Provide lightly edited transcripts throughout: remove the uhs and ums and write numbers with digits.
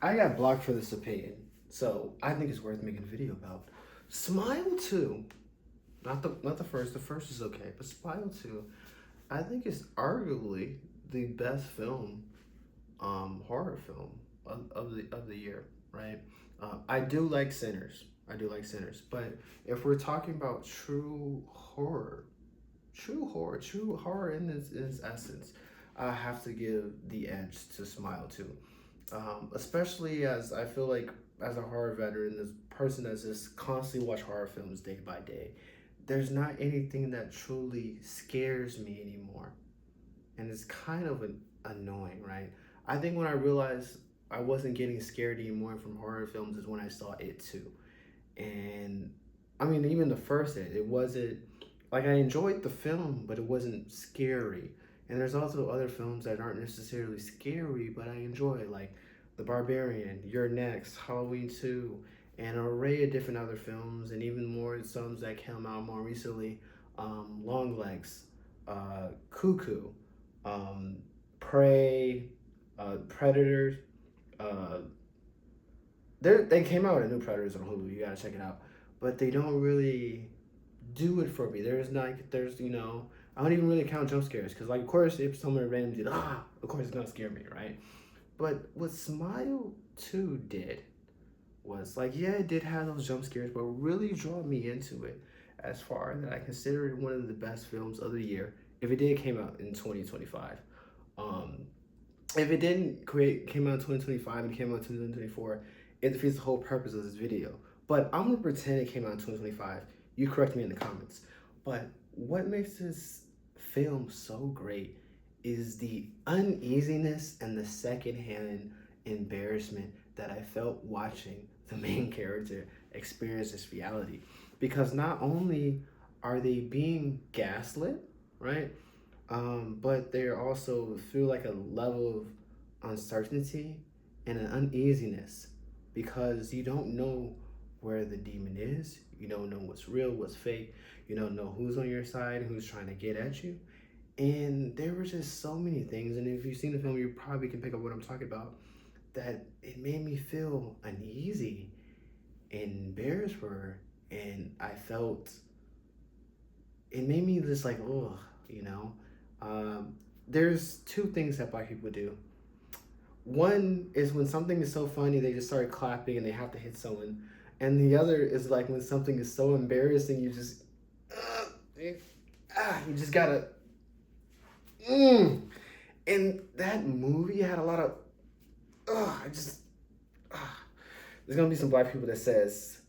I got blocked for this opinion, so I think it's worth making a video about. Smile 2, not the first. The first is okay, but Smile 2, I think is arguably the best film, horror film of the year, right? I do like Sinners. I do like Sinners, but if we're talking about true horror in its essence, I have to give the edge to Smile 2. Especially as I feel like as a horror veteran, this person that's just constantly watch horror films day by day, there's not anything that truly scares me anymore, and it's kind of annoying, right? I think when I realized I wasn't getting scared anymore from horror films is when I saw It too, and I mean even the first it wasn't like I enjoyed the film, but it wasn't scary. And there's also other films that aren't necessarily scary, but I enjoy, like The Barbarian, Your Next, Halloween 2, and an array of different other films, and even more some that came out more recently. Longlegs, Cuckoo, um, Prey, Predators. Uh, they came out with a new Predators on Hulu. You gotta check it out, but they don't really do it for me. There's I don't even really count jump scares because like of course if someone randomly did of course it's gonna scare me, right? But what Smile 2 did was like, yeah, it did have those jump scares, but really draw me into it as far that I consider it one of the best films of the year if it did came out in 2025. Um, if it didn't create came out in 2025 and came out in 2024, it defeats the whole purpose of this video. But I'm gonna pretend it came out in 2025. You correct me in the comments. But what makes this film so great is the uneasiness and the secondhand embarrassment that I felt watching the main character experience this reality. Because not only are they being gaslit, right? But they also feel like a level of uncertainty and an uneasiness because you don't know where the demon is. You don't know what's real, what's fake. You don't know who's on your side, who's trying to get at you. And there were just so many things. And if you've seen the film, you probably can pick up what I'm talking about. That it made me feel uneasy and embarrassed for her. And I felt it made me just like, oh, you know. Um, there's two things that black people do. One is when something is so funny, they just start clapping and they have to hit someone. And the other is like when something is so embarrassing, you just, you, you just gotta, mm. And that movie had a lot of, I just, uh, there's gonna be some black people that says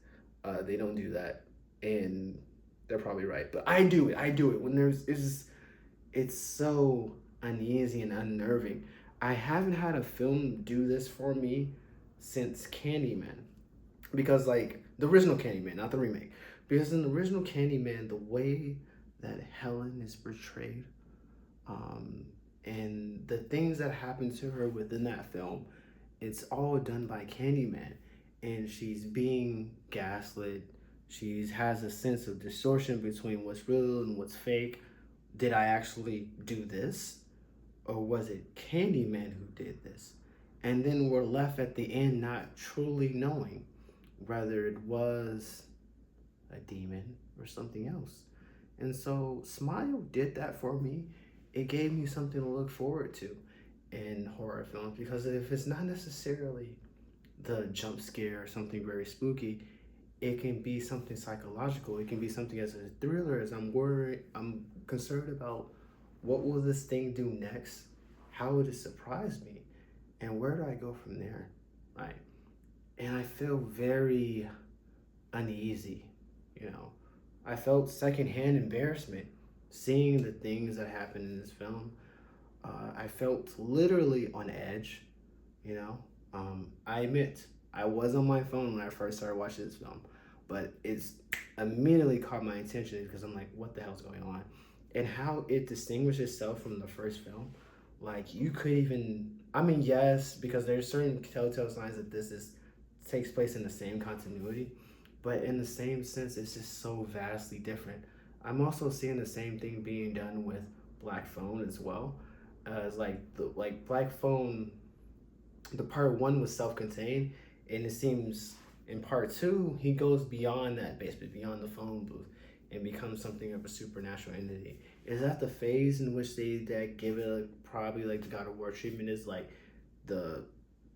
they don't do that, and they're probably right. But I do it. I do it when it's so uneasy and unnerving. I haven't had a film do this for me since Candyman, because like the original Candyman, not the remake. Because in the original Candyman, the way that Helen is portrayed, um, and the things that happen to her within that film, it's all done by Candyman, and she's being gaslit. She has a sense of distortion between what's real and what's fake. Did I actually do this? Or was it Candyman who did this? And then we're left at the end not truly knowing whether it was a demon or something else. And so Smile did that for me. It gave me something to look forward to in horror films because if it's not necessarily the jump scare or something very spooky, it can be something psychological. It can be something as a thriller as I'm concerned about what will this thing do next? How would it surprise me? And where do I go from there? Right. And I feel very uneasy, you know. I felt secondhand embarrassment seeing the things that happened in this film. I felt literally on edge, you know. I admit, I was on my phone when I first started watching this film, but it's immediately caught my attention because I'm like, what the hell's going on? And how it distinguished itself from the first film. Like, you could even, I mean, yes, because there's certain telltale signs that this is takes place in the same continuity, but in the same sense, it's just so vastly different. I'm also seeing the same thing being done with Black Phone as well, as like the like Black Phone. the part one was self-contained, and it seems in part two he goes beyond that basement, beyond the phone booth, and becomes something of a supernatural entity. Is that the phase in which they that give it probably like the God of War treatment? Is like the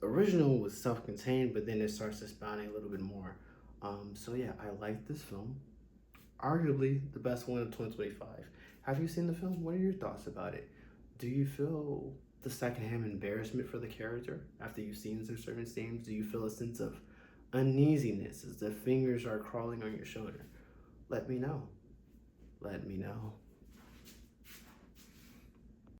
original was self-contained, but then it starts expounding a little bit more. So yeah, I like this film. Arguably the best one of 2025. Have you seen the film? What are your thoughts about it? Do you feel the secondhand embarrassment for the character after you've seen some certain scenes? Do you feel a sense of uneasiness as the fingers are crawling on your shoulder? Let me know. Let me know.